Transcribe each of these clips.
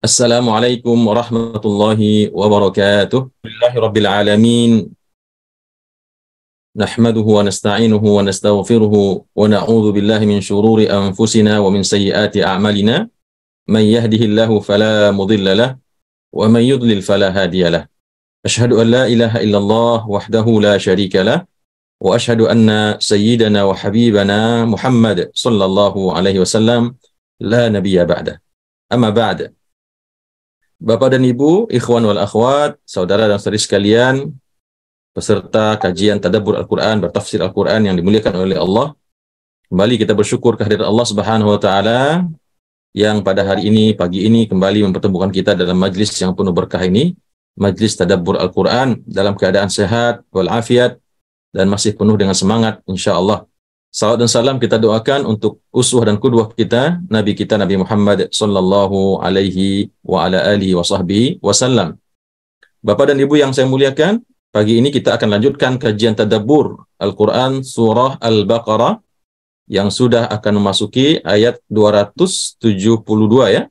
Assalamualaikum warahmatullahi wabarakatuh. Alhamdulillahirabbil alamin. Nahmaduhu wa nasta'inuhu wa nastaghfiruhu wa na'udzu billahi min shururi anfusina wa min sayyiati a'malina. Man yahdihillahu fala mudilla lahu wa man yudlil fala hadiya lahu. Asyhadu an la ilaha illallah wahdahu la syarika lah wa asyhadu anna sayyidana wa habibana Muhammad sallallahu alaihi wasallam la nabiyya ba'da. Amma ba'da. Bapak dan Ibu, ikhwan wal akhwat, saudara dan saudari sekalian, peserta kajian tadabbur Al-Quran, bertafsir Al-Quran yang dimuliakan oleh Allah. Kembali kita bersyukur kehadirat Allah Subhanahu wa Ta'ala yang pada hari ini, pagi ini, kembali mempertemukan kita dalam majlis yang penuh berkah ini, majlis tadabbur Al-Quran dalam keadaan sehat, walafiat, dan masih penuh dengan semangat, insya Allah. Salawat dan salam kita doakan untuk uswah dan qudwah kita, Nabi kita Nabi Muhammad sallallahu alaihi wa ala alihi wa sahbihi wasallam. Bapak dan Ibu yang saya muliakan, pagi ini kita akan lanjutkan kajian tadabbur Al-Quran surah Al-Baqarah yang sudah akan memasuki ayat 272 ya.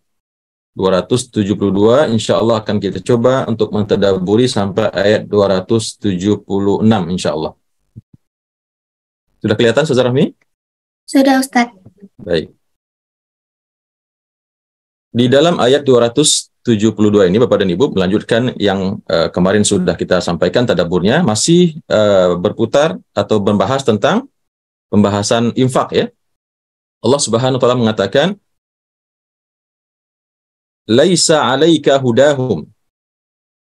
272 insya Allah akan kita coba untuk mentadabburi sampai ayat 276 insya Allah. Sudah kelihatan, Saudara Rahmi? Sudah, Ustaz. Baik. Di dalam ayat 272 ini, Bapak dan Ibu, melanjutkan yang kemarin sudah kita sampaikan tadabburnya, masih berputar atau membahas tentang pembahasan infak ya. Allah Subhanahu wa Ta'ala mengatakan, Laisa 'alaika hudahum.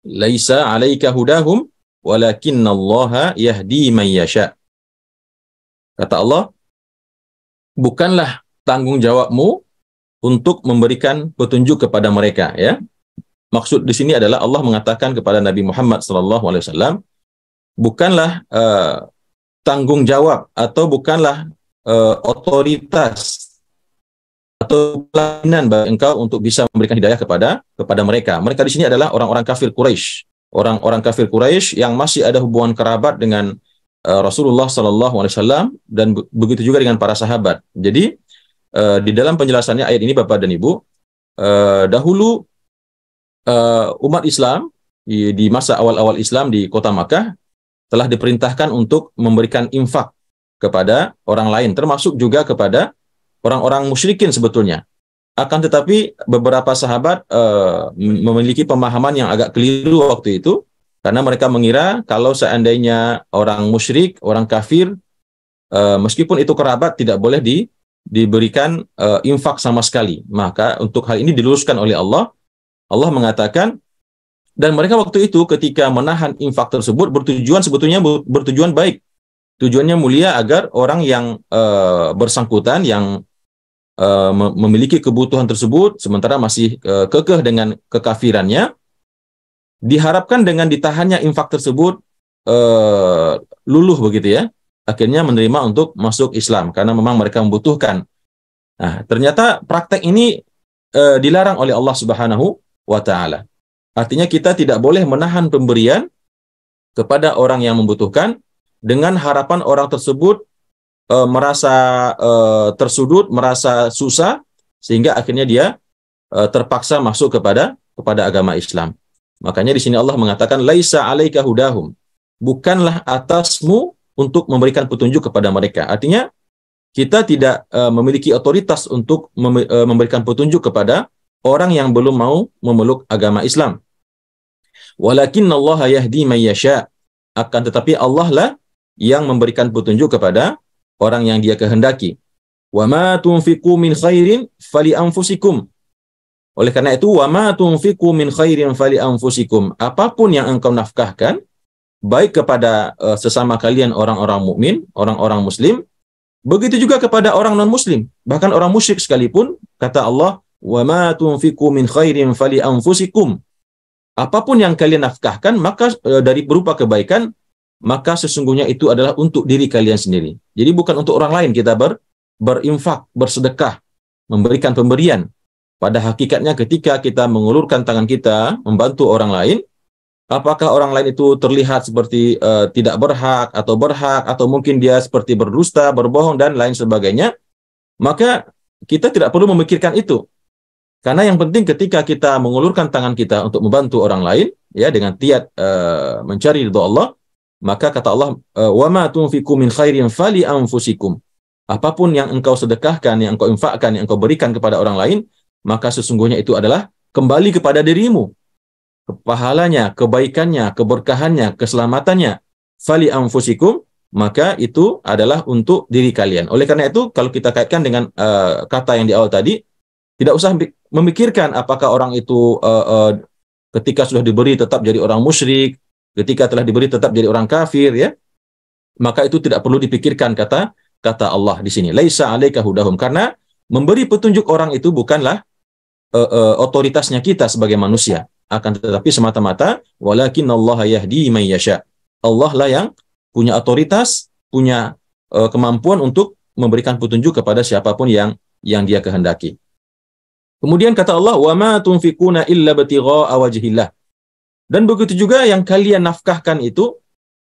Laisa 'alaika hudahum, walakinnallaha yahdi man yasha'. Kata Allah, bukanlah tanggung jawabmu untuk memberikan petunjuk kepada mereka, ya. Maksud di sini adalah Allah mengatakan kepada Nabi Muhammad SAW, bukanlah tanggung jawab atau bukanlah otoritas atau pelayanan bagi engkau untuk bisa memberikan hidayah kepada mereka. Mereka di sini adalah orang-orang kafir Quraisy, orang-orang kafir Quraisy yang masih ada hubungan kerabat dengan Rasulullah SAW dan begitu juga dengan para sahabat. Jadi di dalam penjelasannya ayat ini Bapak dan Ibu, dahulu umat Islam di masa awal-awal Islam di kota Makkah telah diperintahkan untuk memberikan infak kepada orang lain, termasuk juga kepada orang-orang musyrikin sebetulnya. Akan tetapi beberapa sahabat memiliki pemahaman yang agak keliru waktu itu, karena mereka mengira kalau seandainya orang musyrik, orang kafir, meskipun itu kerabat, tidak boleh diberikan infak sama sekali. Maka untuk hal ini diluruskan oleh Allah. Allah mengatakan, dan mereka waktu itu ketika menahan infak tersebut sebetulnya bertujuan baik. Tujuannya mulia agar orang yang bersangkutan, yang memiliki kebutuhan tersebut, sementara masih kekeh dengan kekafirannya, diharapkan dengan ditahannya infak tersebut luluh begitu ya, akhirnya menerima untuk masuk Islam karena memang mereka membutuhkan. Nah, ternyata praktek ini dilarang oleh Allah Subhanahu wa Ta'ala. Artinya kita tidak boleh menahan pemberian kepada orang yang membutuhkan dengan harapan orang tersebut merasa tersudut, merasa susah, sehingga akhirnya dia terpaksa masuk kepada agama Islam. Makanya di sini Allah mengatakan laisa 'alaika hudahum. Bukanlah atasmu untuk memberikan petunjuk kepada mereka. Artinya kita tidak memiliki otoritas untuk memberikan petunjuk kepada orang yang belum mau memeluk agama Islam. Walakinnallaha yahdi man yasha'. Akan tetapi Allah lah yang memberikan petunjuk kepada orang yang Dia kehendaki. Wa ma tunfiqu min khairin fali anfusikum. Oleh karena itu, wa ma tunfiqu min khairin fali anfusikum. Apapun yang engkau nafkahkan, baik kepada sesama kalian orang-orang mukmin, orang-orang muslim, begitu juga kepada orang non-muslim, bahkan orang musyrik sekalipun, kata Allah, wa ma tunfiqu min khairin fali anfusikum. Apapun yang kalian nafkahkan, maka dari berupa kebaikan, maka sesungguhnya itu adalah untuk diri kalian sendiri. Jadi bukan untuk orang lain kita berinfak, bersedekah, memberikan pemberian. Pada hakikatnya ketika kita mengulurkan tangan kita membantu orang lain, apakah orang lain itu terlihat seperti tidak berhak, atau mungkin dia seperti berdusta, berbohong, dan lain sebagainya, maka kita tidak perlu memikirkan itu. Karena yang penting ketika kita mengulurkan tangan kita untuk membantu orang lain, ya, dengan tiat mencari ridha Allah, maka kata Allah, wa ma tunfiqu min khairin fali anfusikum. Apapun yang engkau sedekahkan, yang engkau infakkan, yang engkau berikan kepada orang lain, maka sesungguhnya itu adalah kembali kepada dirimu. Pahalanya, kebaikannya, keberkahannya, keselamatannya, fali anfusikum, maka itu adalah untuk diri kalian. Oleh karena itu, kalau kita kaitkan dengan kata yang di awal tadi, tidak usah memikirkan apakah orang itu ketika sudah diberi tetap jadi orang musyrik, ketika telah diberi tetap jadi orang kafir, ya, maka itu tidak perlu dipikirkan, kata Allah di sini. Laisa 'alaika hudahum, karena memberi petunjuk orang itu bukanlah otoritasnya kita sebagai manusia, akan tetapi semata-mata walakinallaha yahdi man yasha. Allah lah yang punya otoritas, punya kemampuan untuk memberikan petunjuk kepada siapapun yang dia kehendaki. Kemudian kata Allah, wa ma tunfiquna illa batigha'a wajhillah. Dan begitu juga yang kalian nafkahkan itu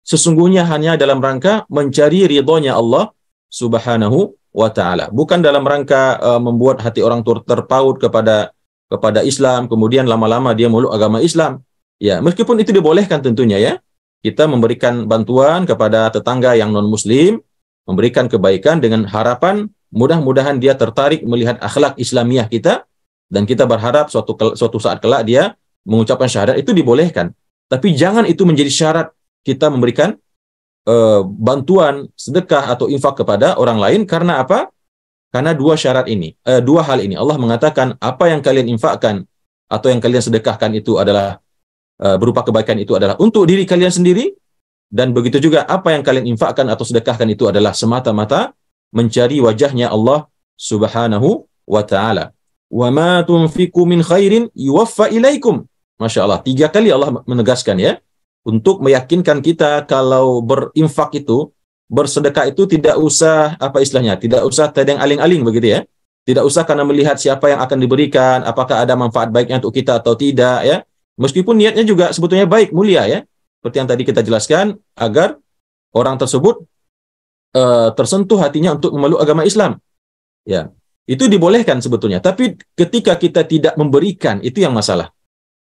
sesungguhnya hanya dalam rangka mencari ridhonya Allah Subhanahu wa taala. Bukan dalam rangka membuat hati orang terpaut kepada Islam, kemudian lama-lama dia meluk agama Islam. Ya, meskipun itu dibolehkan tentunya, ya. Kita memberikan bantuan kepada tetangga yang non-muslim, memberikan kebaikan dengan harapan mudah-mudahan dia tertarik melihat akhlak Islamiah kita, dan kita berharap suatu saat kelak dia mengucapkan syahadat, itu dibolehkan. Tapi jangan itu menjadi syarat kita memberikan bantuan, sedekah atau infak kepada orang lain. Karena apa? Karena dua hal ini. Allah mengatakan apa yang kalian infakkan atau yang kalian sedekahkan itu adalah berupa kebaikan, itu adalah untuk diri kalian sendiri, dan begitu juga apa yang kalian infakkan atau sedekahkan itu adalah semata-mata mencari wajahnya Allah Subhanahu wa taala. Wa ma tunfiqu min khairin yuwaffa ilaikum. Masya Allah, 3 kali Allah menegaskan, ya, untuk meyakinkan kita kalau berinfak itu, bersedekah itu tidak usah tidak usah tedeng aling-aling begitu, ya. Tidak usah karena melihat siapa yang akan diberikan, apakah ada manfaat baiknya untuk kita atau tidak, ya. Meskipun niatnya juga sebetulnya baik, mulia, ya. Seperti yang tadi kita jelaskan, agar orang tersebut tersentuh hatinya untuk memeluk agama Islam. Ya. Itu dibolehkan sebetulnya. Tapi ketika kita tidak memberikan, itu yang masalah.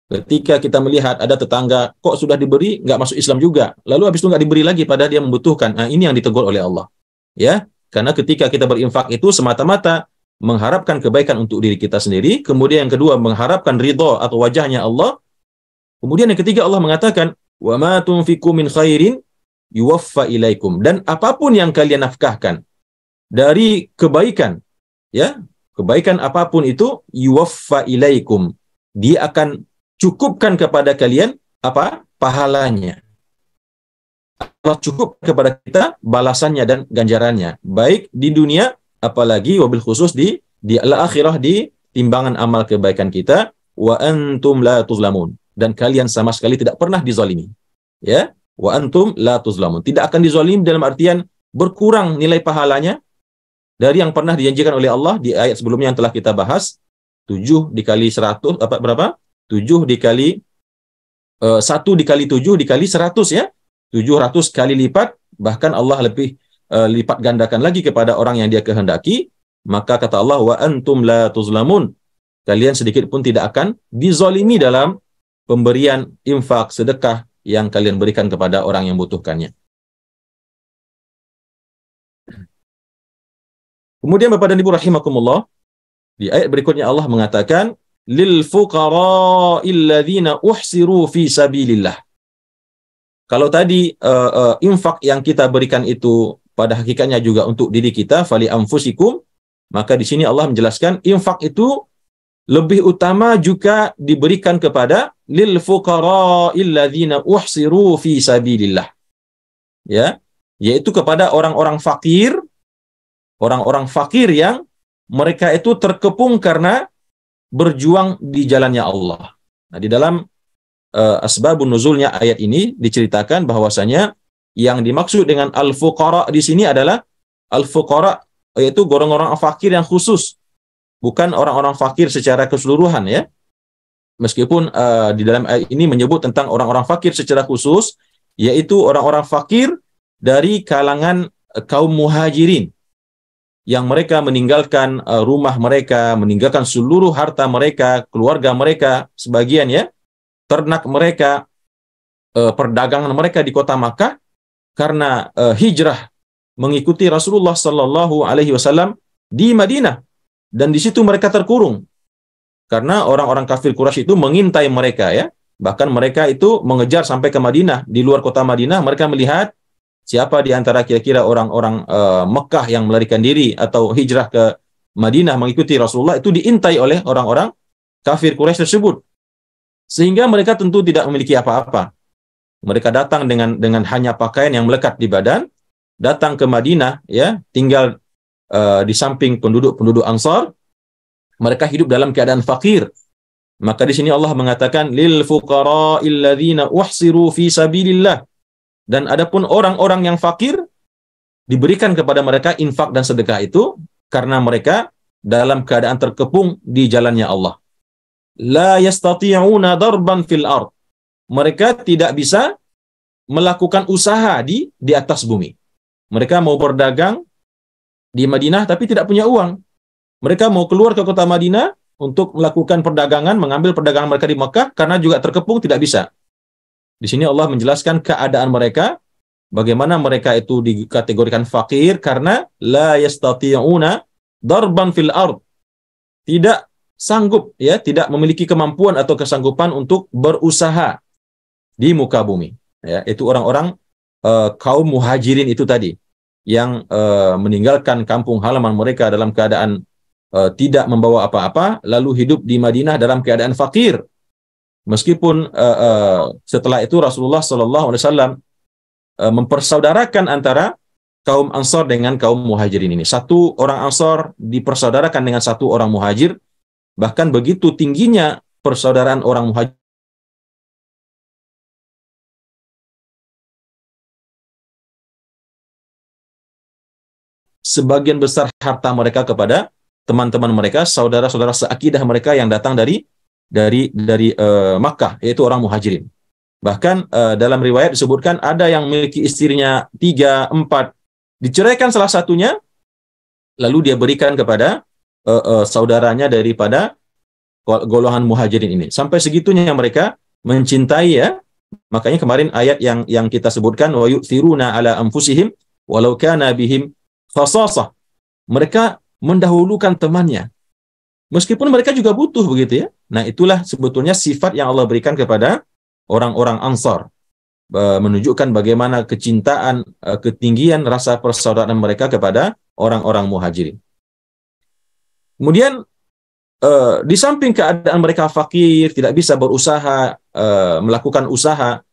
Ketika kita melihat ada tetangga, kok sudah diberi, nggak masuk Islam juga. Lalu habis itu nggak diberi lagi, padahal dia membutuhkan. Nah, ini yang ditegur oleh Allah. Ya, karena ketika kita berinfak itu semata-mata mengharapkan kebaikan untuk diri kita sendiri. Kemudian yang kedua, mengharapkan ridho atau wajahnya Allah. Kemudian yang ketiga, Allah mengatakan, wa ma tunfiqu min khairin yuwaffa ilaikum. Dan apapun yang kalian nafkahkan dari kebaikan, ya, kebaikan apapun itu, yuwaffa ilaikum, dia akan cukupkan kepada kalian apa? Pahalanya. Allah cukup kepada kita balasannya dan ganjarannya, baik di dunia, apalagi wabil khusus di al-akhirah, di timbangan amal kebaikan kita. Wa antum la tuzlamun, dan kalian sama sekali tidak pernah dizalimi. Ya, wa antum la tuzlamun, tidak akan dizalimi dalam artian berkurang nilai pahalanya dari yang pernah dijanjikan oleh Allah di ayat sebelumnya yang telah kita bahas. 7 dikali 100 berapa? 7 dikali 1 dikali 7 dikali 100, ya. 700 kali lipat, bahkan Allah lebih lipat gandakan lagi kepada orang yang dia kehendaki. Maka kata Allah, wa antum la tuzlamun, kalian sedikit pun tidak akan dizalimi dalam pemberian infak, sedekah yang kalian berikan kepada orang yang membutuhkannya. Kemudian Bapak dan Ibu rahimakumullah, di ayat berikutnya Allah mengatakan, lil fuqara'il ladzina uhsiru fi sabilillah. Kalau tadi infak yang kita berikan itu pada hakikatnya juga untuk diri kita, fali anfusikum, maka di sini Allah menjelaskan infak itu lebih utama juga diberikan kepada lil fuqara'il ladzina uhsiru fi sabilillah. Ya, yaitu kepada orang-orang fakir yang mereka itu terkepung karena berjuang di jalannya Allah. Nah, di dalam asbabun nuzulnya ayat ini diceritakan bahwasanya yang dimaksud dengan al-fuqara di sini adalah al-fuqara, yaitu orang-orang fakir yang khusus, bukan orang-orang fakir secara keseluruhan, ya. Meskipun di dalam ayat ini menyebut tentang orang-orang fakir secara khusus, yaitu orang-orang fakir dari kalangan kaum muhajirin yang mereka meninggalkan rumah mereka, meninggalkan seluruh harta mereka, keluarga mereka, sebagian ya, ternak mereka, perdagangan mereka di kota Makkah karena hijrah mengikuti Rasulullah Sallallahu Alaihi Wasallam di Madinah, dan di situ mereka terkurung karena orang-orang kafir Quraisy itu mengintai mereka ya, bahkan mereka itu mengejar sampai ke Madinah. Di luar kota Madinah mereka melihat siapa di antara kira-kira orang-orang Mekah yang melarikan diri atau hijrah ke Madinah mengikuti Rasulullah, itu diintai oleh orang-orang kafir Quraisy tersebut, sehingga mereka tentu tidak memiliki apa-apa. Mereka datang dengan hanya pakaian yang melekat di badan, datang ke Madinah ya, tinggal di samping penduduk-penduduk Ansar. Mereka hidup dalam keadaan fakir. Maka di sini Allah mengatakan lil fuqara'il ladzina uhsiru fi sabilillah. Dan adapun orang-orang yang fakir diberikan kepada mereka infak dan sedekah itu karena mereka dalam keadaan terkepung di jalannya Allah. La yastati'una darban fil ard. Mereka tidak bisa melakukan usaha di atas bumi. Mereka mau berdagang di Madinah tapi tidak punya uang. Mereka mau keluar ke kota Madinah untuk melakukan perdagangan, mengambil perdagangan mereka di Mekah, karena juga terkepung, tidak bisa. Di sini Allah menjelaskan keadaan mereka, bagaimana mereka itu dikategorikan fakir karena la yastati'una darban fil ard. Tidak sanggup ya, tidak memiliki kemampuan atau kesanggupan untuk berusaha di muka bumi. Ya, itu orang-orang kaum muhajirin itu tadi yang meninggalkan kampung halaman mereka dalam keadaan tidak membawa apa-apa, lalu hidup di Madinah dalam keadaan fakir. Meskipun setelah itu Rasulullah SAW mempersaudarakan antara kaum Ansar dengan kaum Muhajirin ini. Satu orang Ansar dipersaudarakan dengan satu orang Muhajir, bahkan begitu tingginya persaudaraan orang Muhajir. Sebagian besar harta mereka kepada teman-teman mereka, saudara-saudara seakidah mereka yang datang dari Makkah, yaitu orang Muhajirin. Bahkan dalam riwayat disebutkan ada yang memiliki istrinya 3, 4, diceraikan salah satunya, lalu dia berikan kepada saudaranya daripada golongan Muhajirin ini. Sampai segitunya mereka mencintai ya. Makanya kemarin ayat yang kita sebutkan, wa yu'thiruna ala anfusihim walau kana bihim khasasah. Mereka mendahulukan temannya, meskipun mereka juga butuh, begitu ya. Nah, itulah sebetulnya sifat yang Allah berikan kepada orang-orang Ansar, menunjukkan bagaimana kecintaan, ketinggian rasa persaudaraan mereka kepada orang-orang Muhajirin. Kemudian di samping keadaan mereka fakir, tidak bisa berusaha, melakukan usaha,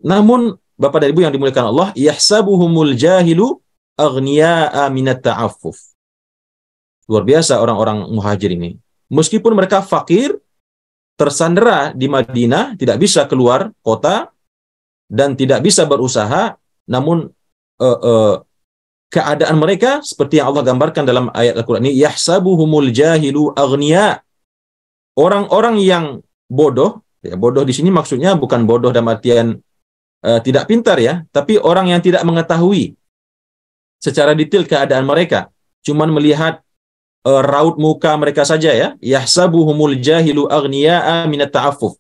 namun Bapak dan Ibu yang dimuliakan Allah, yahsabuhumul jahilu aghniya'a minat ta'affuf. Luar biasa orang-orang Muhajir ini. Meskipun mereka fakir, tersandera di Madinah, tidak bisa keluar kota, dan tidak bisa berusaha, namun keadaan mereka seperti yang Allah gambarkan dalam ayat Al-Quran ini, yahsabuhumul jahilu aghniya. Orang-orang yang bodoh, ya, bodoh di sini maksudnya bukan bodoh dalam artian tidak pintar ya, tapi orang yang tidak mengetahui secara detail keadaan mereka, cuman melihat raut muka mereka saja ya. Yahsabuhumul jahilu aghniya'a minat ta'affuf.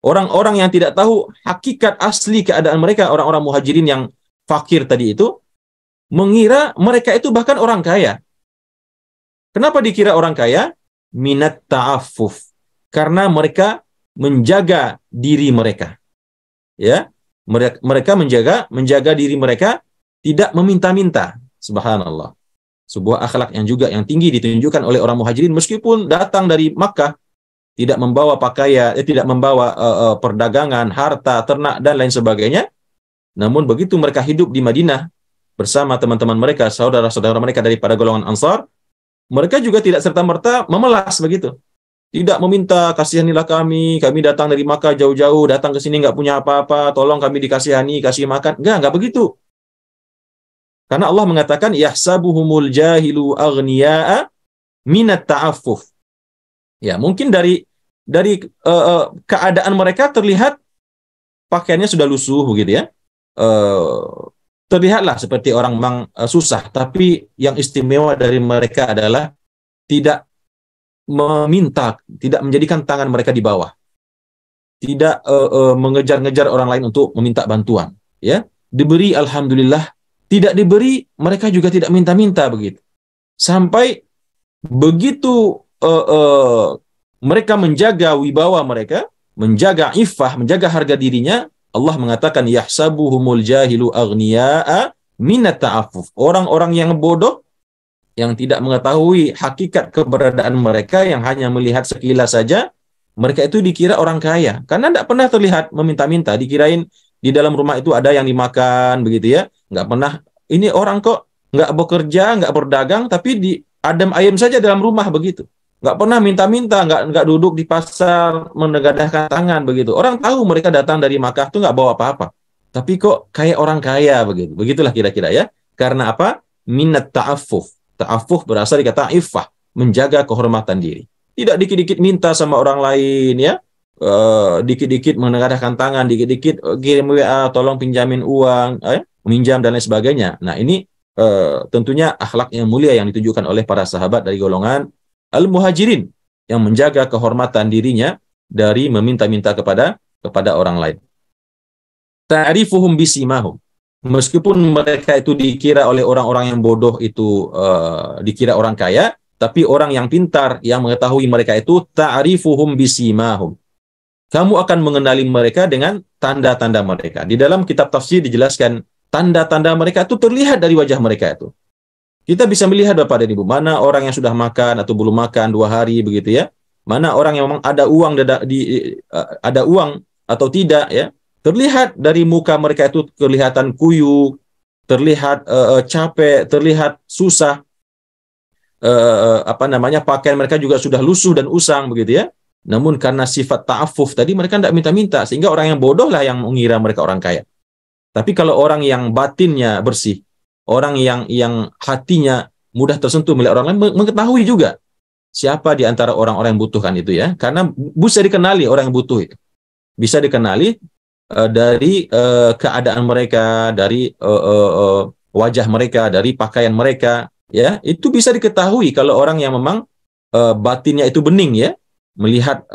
Orang-orang yang tidak tahu hakikat asli keadaan mereka, orang-orang Muhajirin yang fakir tadi itu, mengira mereka itu bahkan orang kaya. Kenapa dikira orang kaya? Minat ta'affuf. Karena mereka menjaga diri mereka. Ya, mereka menjaga diri mereka, tidak meminta-minta. Subhanallah. Sebuah akhlak yang juga yang tinggi ditunjukkan oleh orang Muhajirin, meskipun datang dari Makkah, tidak membawa pakaian, tidak membawa perdagangan, harta, ternak, dan lain sebagainya. Namun begitu mereka hidup di Madinah bersama teman-teman mereka, saudara-saudara mereka daripada golongan Ansar, mereka juga tidak serta-merta memelas begitu. Tidak meminta, kasihanilah kami datang dari Makkah jauh-jauh, datang ke sini nggak punya apa-apa, tolong kami dikasihani, kasih makan. Enggak begitu. Karena Allah mengatakan yahsabuhumul jahilu aghniya'a minat ta'affuf. Ya, mungkin dari keadaan mereka terlihat pakaiannya sudah lusuh begitu ya. terlihatlah seperti orang memang susah, tapi yang istimewa dari mereka adalah tidak meminta, tidak menjadikan tangan mereka di bawah, tidak mengejar-ngejar orang lain untuk meminta bantuan, ya. Diberi alhamdulillah, tidak diberi mereka juga tidak minta-minta begitu. Sampai begitu mereka menjaga wibawa mereka, menjaga iffah, menjaga harga dirinya, Allah mengatakan yahsabuhumul jahilu aghniya'a minat ta'affuf. Orang-orang yang bodoh yang tidak mengetahui hakikat keberadaan mereka, yang hanya melihat sekilas saja, mereka itu dikira orang kaya karena tidak pernah terlihat meminta-minta. Dikirain di dalam rumah itu ada yang dimakan begitu ya, nggak pernah. Ini orang kok nggak bekerja, nggak berdagang, tapi di adem ayem saja dalam rumah begitu. Nggak pernah minta-minta, nggak duduk di pasar menengadahkan tangan begitu. Orang tahu mereka datang dari Makkah tuh nggak bawa apa-apa, tapi kok kayak orang kaya begitu. Begitulah kira-kira ya. Karena apa? Minat ta'affuf. Ta'affuf berasal dari kata iffah, menjaga kehormatan diri. Tidak dikit-dikit minta sama orang lain ya. Dikit-dikit menengadahkan tangan, dikit-dikit kirim WA, tolong pinjamin uang, minjam dan lain sebagainya. Nah, ini tentunya akhlak yang mulia yang ditujukan oleh para sahabat dari golongan al-muhajirin yang menjaga kehormatan dirinya dari meminta-minta kepada orang lain. Ta'rifuhum bisimahum. Meskipun mereka itu dikira oleh orang-orang yang bodoh itu dikira orang kaya, tapi orang yang pintar yang mengetahui mereka itu ta'rifuhum bisimahum. Kamu akan mengenali mereka dengan tanda-tanda mereka. Di dalam kitab tafsir dijelaskan tanda-tanda mereka itu terlihat dari wajah mereka itu. Kita bisa melihat Bapak dan Ibu, mana orang yang sudah makan atau belum makan 2 hari begitu ya. Mana orang yang memang ada uang atau tidak ya. Terlihat dari muka mereka itu kelihatan kuyuk, terlihat capek, terlihat susah. Pakaian mereka juga sudah lusuh dan usang begitu ya. Namun karena sifat ta'affuf tadi mereka tidak minta-minta, sehingga orang yang bodoh lah yang mengira mereka orang kaya. Tapi kalau orang yang batinnya bersih, orang yang hatinya mudah tersentuh melihat orang lain, mengetahui juga siapa di antara orang-orang yang butuhkan itu ya. Karena bisa dikenali orang yang butuh itu. Bisa dikenali dari keadaan mereka, dari wajah mereka, dari pakaian mereka ya. Itu bisa diketahui kalau orang yang memang batinnya itu bening ya. Melihat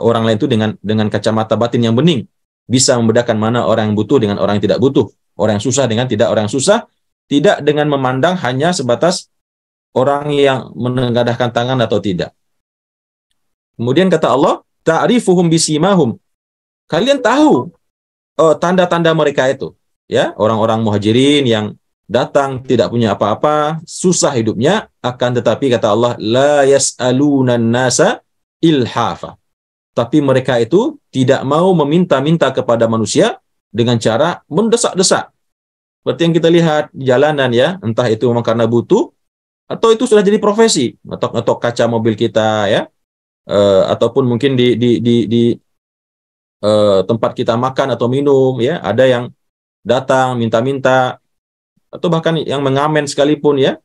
orang lain itu dengan kacamata batin yang bening, bisa membedakan mana orang yang butuh dengan orang yang tidak butuh, orang yang susah dengan tidak orang yang susah, tidak dengan memandang hanya sebatas orang yang menengadahkan tangan atau tidak. Kemudian kata Allah, ta'rifuhum bisimahum. Kalian tahu tanda-tanda mereka itu, ya, orang-orang muhajirin yang datang tidak punya apa-apa, susah hidupnya, akan tetapi kata Allah, la yas'alunan nasa ilhafa. Tapi mereka itu tidak mau meminta-minta kepada manusia dengan cara mendesak-desak. Seperti yang kita lihat di jalanan ya, entah itu memang karena butuh atau itu sudah jadi profesi, ngetok-ngetok kaca mobil kita ya, ataupun mungkin di tempat kita makan atau minum ya, ada yang datang minta-minta atau bahkan yang mengamen sekalipun ya.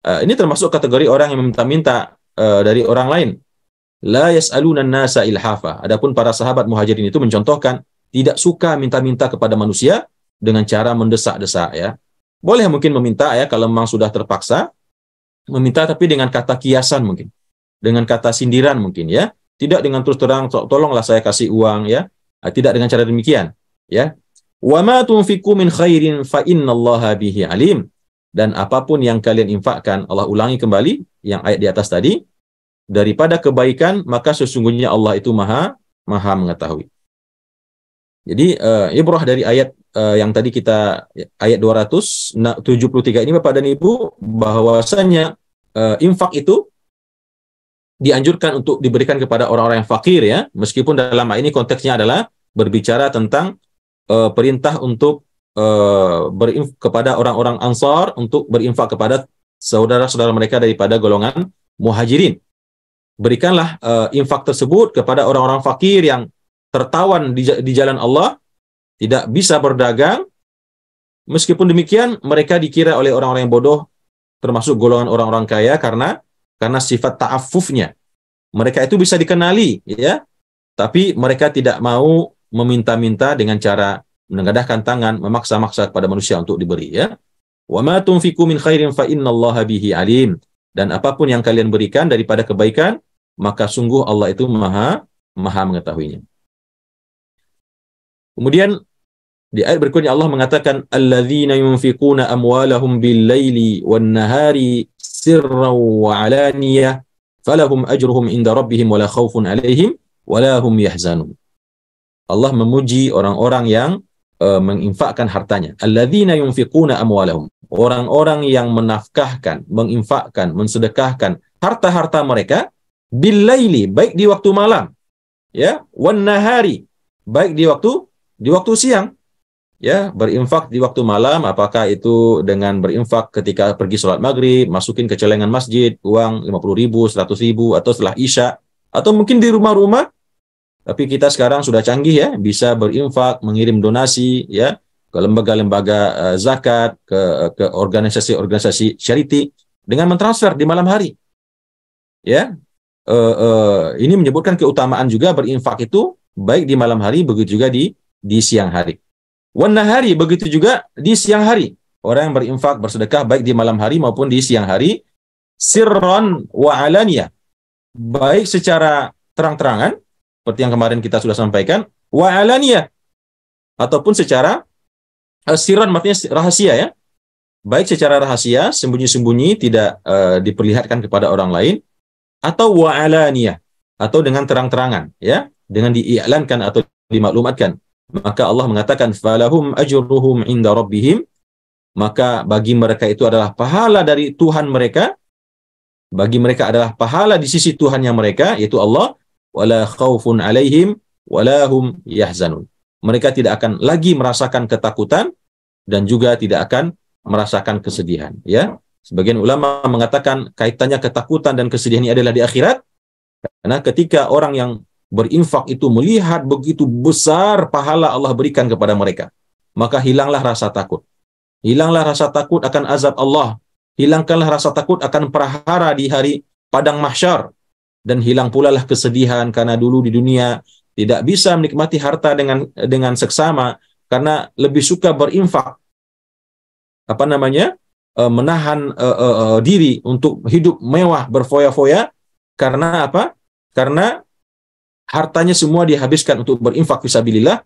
Ini termasuk kategori orang yang meminta-minta dari orang lain. La yas'alunan nasa ilhafa. Adapun para sahabat muhajirin itu mencontohkan tidak suka minta-minta kepada manusia dengan cara mendesak-desak ya. Boleh mungkin meminta ya kalau memang sudah terpaksa meminta, tapi dengan kata kiasan mungkin. Dengan kata sindiran mungkin ya. Tidak dengan terus terang tolonglah saya kasih uang ya. Tidak dengan cara demikian ya. Wa ma tunfiqu min khairin fa innallaha bihi alim. Dan apapun yang kalian infakkan, Allah ulangi kembali yang ayat di atas tadi, daripada kebaikan, maka sesungguhnya Allah itu maha mengetahui. Jadi ibrah dari ayat yang tadi kita, ayat 273 ini Bapak dan Ibu, bahwasanya infak itu dianjurkan untuk diberikan kepada orang-orang yang fakir ya, meskipun dalam ini konteksnya adalah berbicara tentang perintah untuk kepada orang-orang Ansar untuk berinfak kepada saudara-saudara mereka daripada golongan muhajirin. Berikanlah infak tersebut kepada orang-orang fakir yang tertawan di jalan Allah, tidak bisa berdagang. Meskipun demikian, mereka dikira oleh orang-orang yang bodoh termasuk golongan orang-orang kaya karena sifat ta'affufnya. Mereka itu bisa dikenali, ya, tapi mereka tidak mau meminta-minta dengan cara menengadahkan tangan, memaksa-maksa kepada manusia untuk diberi, ya. Wa ma tunfiqu min khairin fa innallaha bihi alim. Dan apapun yang kalian berikan daripada kebaikan, maka sungguh Allah itu maha mengetahuinya. Kemudian di ayat berikutnya Allah mengatakan alladzina yunfiquna amwalahum bil-laili wan-nahari sirran wa 'alaniyah falahum ajruhum inda rabbihim wala khaufun 'alaihim wala hum yahzanun. Allah memuji orang-orang yang menginfakkan hartanya. Alladzina yunfiquna amwalahum. Orang-orang yang menafkahkan, menginfakkan, mensedekahkan harta-harta mereka bil-laili, baik di waktu malam, ya, wan-nahari, baik di waktu siang. Ya, berinfak di waktu malam, apakah itu dengan berinfak ketika pergi sholat maghrib, masukin ke celengan masjid, uang 50.000, 100.000, atau setelah isya, atau mungkin di rumah-rumah. Tapi kita sekarang sudah canggih, ya, bisa berinfak, mengirim donasi, ya, ke lembaga-lembaga zakat, ke organisasi-organisasi charity, dengan mentransfer di malam hari. Ya, ini menyebutkan keutamaan juga berinfak itu, baik di malam hari, begitu juga di siang hari. Wan nahari, begitu juga di siang hari. Orang yang berinfak, bersedekah baik di malam hari maupun di siang hari. Sirran wa alaniyah, baik secara terang-terangan, seperti yang kemarin kita sudah sampaikan, wa alaniyah, ataupun secara sirran, maksudnya rahasia, ya. Baik secara rahasia, sembunyi-sembunyi, tidak diperlihatkan kepada orang lain, atau wa alaniyah, atau dengan terang-terangan, ya, dengan diiklankan atau dimaklumatkan. Maka Allah mengatakan falahum ajruhum inda rabbihim, maka bagi mereka itu adalah pahala dari Tuhan mereka, bagi mereka adalah pahala di sisi Tuhannya mereka, yaitu Allah, wala khaufun alaihim wala hum yahzanun. Mereka tidak akan lagi merasakan ketakutan dan juga tidak akan merasakan kesedihan, ya. Sebagian ulama mengatakan kaitannya ketakutan dan kesedihan ini adalah di akhirat, karena ketika orang yang berinfak itu melihat begitu besar pahala Allah berikan kepada mereka, maka hilanglah rasa takut. Hilanglah rasa takut akan azab Allah. Hilangkanlah rasa takut akan prahara di hari padang mahsyar. Dan hilang pula lah kesedihan karena dulu di dunia tidak bisa menikmati harta dengan seksama karena lebih suka berinfak. Menahan diri untuk hidup mewah, berfoya-foya. Karena apa? Karena hartanya semua dihabiskan untuk berinfak fisabilillah,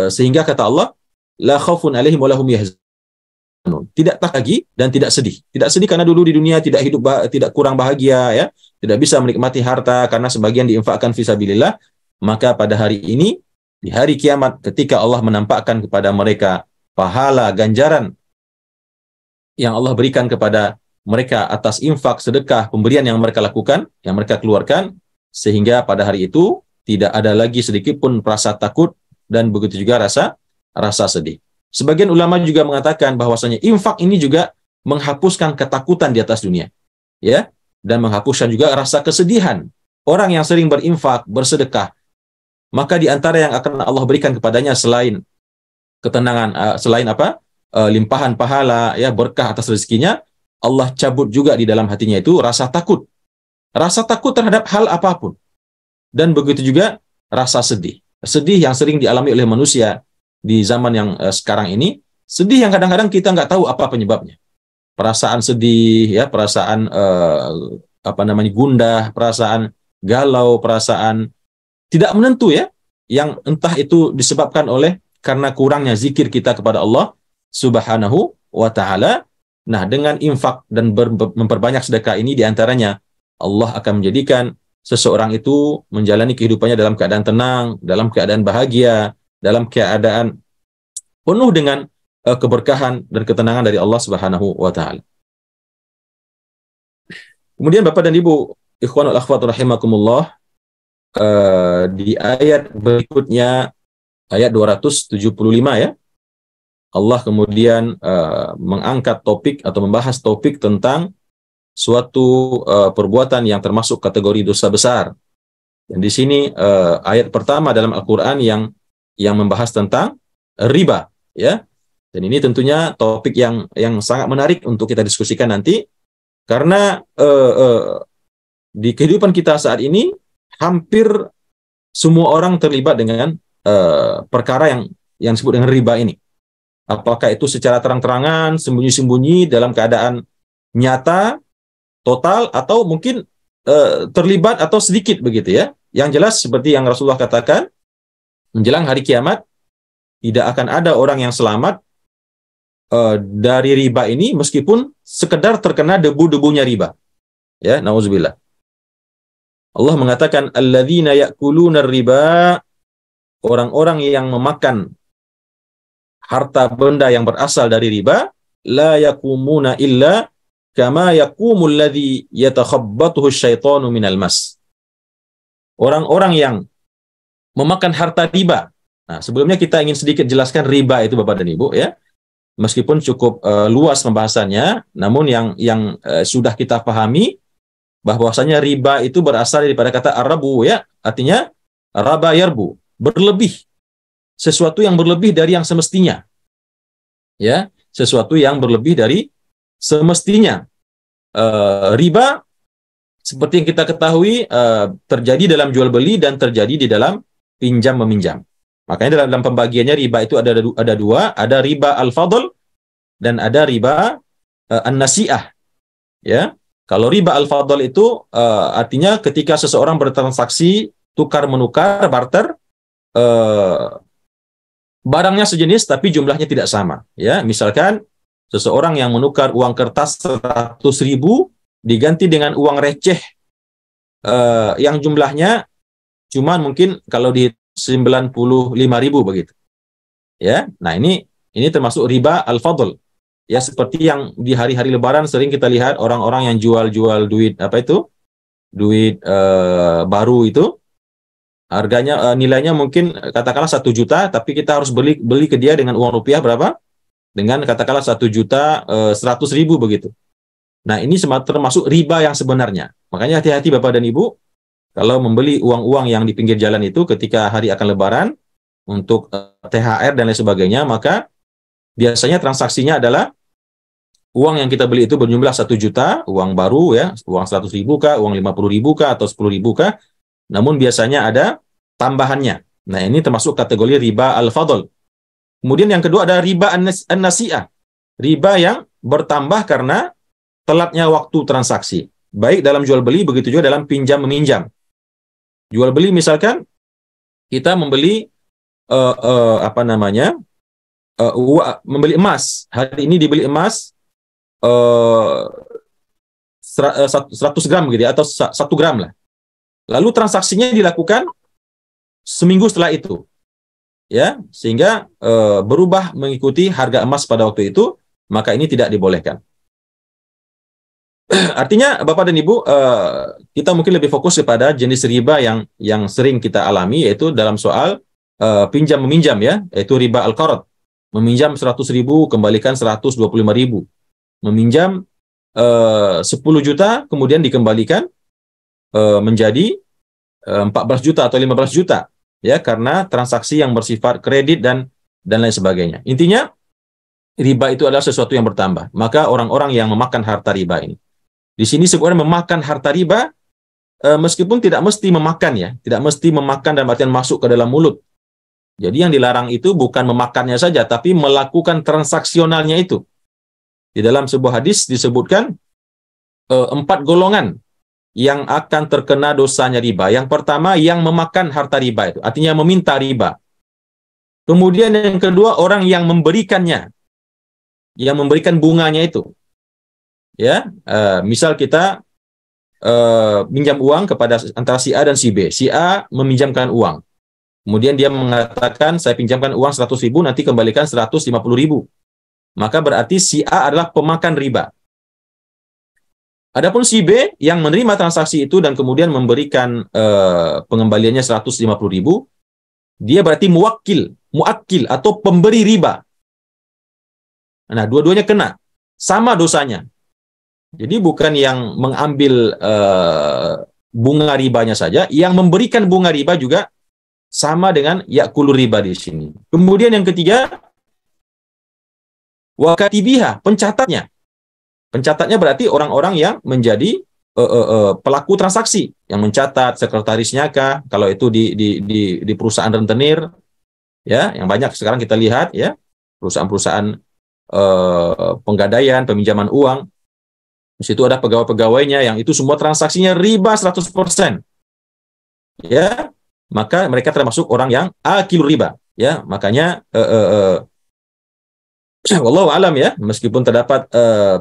sehingga kata Allah, la khaufun alaihim wa lahum yahzanun. Tidak takut lagi dan tidak sedih. Tidak sedih karena dulu di dunia tidak kurang bahagia, ya, tidak bisa menikmati harta karena sebagian diinfakkan fisabilillah. Maka pada hari ini, di hari kiamat, ketika Allah menampakkan kepada mereka pahala ganjaran yang Allah berikan kepada mereka atas infak, sedekah, pemberian yang mereka lakukan, yang mereka keluarkan, sehingga pada hari itu tidak ada lagi sedikit pun rasa takut dan begitu juga rasa sedih. Sebagian ulama juga mengatakan bahwasanya infak ini juga menghapuskan ketakutan di atas dunia, ya, dan menghapuskan juga rasa kesedihan. Orang yang sering berinfak, bersedekah, maka di antara yang akan Allah berikan kepadanya selain ketenangan, selain limpahan pahala, ya, berkah atas rezekinya, Allah cabut juga di dalam hatinya itu rasa takut. Rasa takut terhadap hal apapun. Dan begitu juga rasa sedih. Sedih yang sering dialami oleh manusia di zaman yang sekarang ini. Sedih yang kadang-kadang kita nggak tahu apa penyebabnya. Perasaan sedih, ya, perasaan gundah, perasaan galau, perasaan tidak menentu, ya. Yang entah itu disebabkan oleh karena kurangnya zikir kita kepada Allah Subhanahu wa ta'ala. Nah, dengan infak dan memperbanyak sedekah ini diantaranya Allah akan menjadikan seseorang itu menjalani kehidupannya dalam keadaan tenang, dalam keadaan bahagia, dalam keadaan penuh dengan keberkahan dan ketenangan dari Allah Subhanahu wa ta'ala. Kemudian Bapak dan Ibu, ikhwanul akhwat rahimakumullah, di ayat berikutnya, ayat 275, ya, Allah kemudian mengangkat topik atau membahas topik tentang suatu perbuatan yang termasuk kategori dosa besar. Dan di sini ayat pertama dalam Al-Quran yang membahas tentang riba, ya. Dan ini tentunya topik yang sangat menarik untuk kita diskusikan nanti, karena di kehidupan kita saat ini hampir semua orang terlibat dengan perkara yang disebut dengan riba ini. Apakah itu secara terang-terangan, sembunyi-sembunyi dalam keadaan nyata, total, atau mungkin terlibat atau sedikit begitu ya. Yang jelas seperti yang Rasulullah katakan, menjelang hari kiamat tidak akan ada orang yang selamat dari riba ini meskipun sekedar terkena debu-debunya riba. Ya, nauzubillah. Allah mengatakan alladzina ya'kuluna riba, orang-orang yang memakan harta benda yang berasal dari riba, la yakumuna illa kama yakumul ladzi yatakhabbathu asyaitanu minal mas. Orang-orang yang memakan harta riba. Nah, sebelumnya kita ingin sedikit jelaskan riba itu Bapak dan Ibu ya. Meskipun cukup luas pembahasannya, namun yang sudah kita pahami bahwasanya riba itu berasal daripada kata arabu ya, artinya raba yarbu, berlebih. Sesuatu yang berlebih dari yang semestinya. Ya, sesuatu yang berlebih dari semestinya. Riba seperti yang kita ketahui terjadi dalam jual beli dan terjadi di dalam pinjam meminjam. Makanya dalam pembagiannya riba itu ada dua, ada riba al-fadl dan ada riba an-nasi'ah. Ya. Kalau riba al-fadl itu artinya ketika seseorang bertransaksi tukar menukar barter, barangnya sejenis tapi jumlahnya tidak sama. Ya, misalkan seseorang yang menukar uang kertas 100.000 diganti dengan uang receh yang jumlahnya cuman mungkin kalau di 95.000 begitu. Ya, nah ini termasuk riba al-fadl. Ya, seperti yang di hari-hari Lebaran sering kita lihat orang-orang yang jual-jual duit duit baru itu harganya nilainya mungkin katakanlah 1 juta, tapi kita harus beli ke dia dengan uang rupiah berapa? Dengan katakanlah 1.100.000 begitu. Nah, ini termasuk riba yang sebenarnya. Makanya hati-hati Bapak dan Ibu kalau membeli uang-uang yang di pinggir jalan itu ketika hari akan Lebaran untuk THR dan lain sebagainya, maka biasanya transaksinya adalah uang yang kita beli itu berjumlah 1 juta, uang baru ya, uang 100.000 kah, uang 50.000 kah, atau 10.000 kah, namun biasanya ada tambahannya. Nah, ini termasuk kategori riba al-fadl. Kemudian yang kedua ada riba an-nasi'ah. Riba yang bertambah karena telatnya waktu transaksi. Baik dalam jual beli, begitu juga dalam pinjam meminjam. Jual beli misalkan kita membeli membeli emas. Hari ini dibeli emas 100 gram gitu ya, atau 1 gram lah. Lalu transaksinya dilakukan seminggu setelah itu. Ya, sehingga berubah mengikuti harga emas pada waktu itu, maka ini tidak dibolehkan. Artinya Bapak dan Ibu, kita mungkin lebih fokus kepada jenis riba yang sering kita alami, yaitu dalam soal pinjam meminjam ya, yaitu riba al-qard. Meminjam 100.000 kembalikan 125.000. Meminjam 10 juta kemudian dikembalikan menjadi 14 juta atau 15 juta ya, karena transaksi yang bersifat kredit dan lain sebagainya. Intinya riba itu adalah sesuatu yang bertambah. Maka orang-orang yang memakan harta riba ini, di sini sebenarnya memakan harta riba meskipun tidak mesti memakan ya, tidak mesti memakan dalam artian masuk ke dalam mulut. Jadi yang dilarang itu bukan memakannya saja, tapi melakukan transaksionalnya itu. Di dalam sebuah hadis disebutkan 4 golongan yang akan terkena dosanya riba. Yang pertama, yang memakan harta riba itu, artinya meminta riba. Kemudian yang kedua, orang yang memberikannya, yang memberikan bunganya itu. Ya, misal kita minjam uang kepada antara si A dan si B. Si A meminjamkan uang. Kemudian dia mengatakan, saya pinjamkan uang 100.000, nanti kembalikan 150.000. Maka berarti si A adalah pemakan riba. Adapun si B yang menerima transaksi itu dan kemudian memberikan pengembaliannya 150.000, dia berarti muakkil atau pemberi riba. Nah, dua-duanya kena. Sama dosanya. Jadi bukan yang mengambil bunga ribanya saja, yang memberikan bunga riba juga sama dengan ya'kulur riba di sini. Kemudian yang ketiga, wa katibiha, pencatatnya. Pencatatnya berarti orang-orang yang menjadi pelaku transaksi, yang mencatat, sekretarisnya kah, kalau itu di perusahaan rentenir, Ya, yang banyak sekarang kita lihat ya, perusahaan-perusahaan penggadaian, peminjaman uang, di situ ada pegawai-pegawainya yang itu semua transaksinya riba 100%. Ya, maka mereka termasuk orang yang akil riba. Ya, makanya wallahu alam ya, meskipun terdapat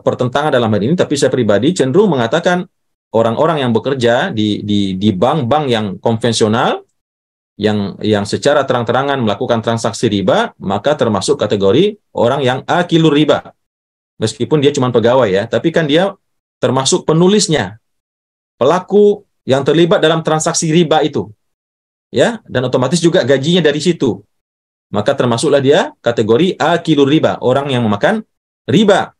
pertentangan dalam hal ini, tapi saya pribadi cenderung mengatakan orang-orang yang bekerja di bank-bank yang konvensional, yang secara terang-terangan melakukan transaksi riba, maka termasuk kategori orang yang akilur riba. Meskipun dia cuma pegawai ya, tapi kan dia termasuk penulisnya, pelaku yang terlibat dalam transaksi riba itu. Ya, dan otomatis juga gajinya dari situ. Maka termasuklah dia kategori akilur riba, orang yang memakan riba.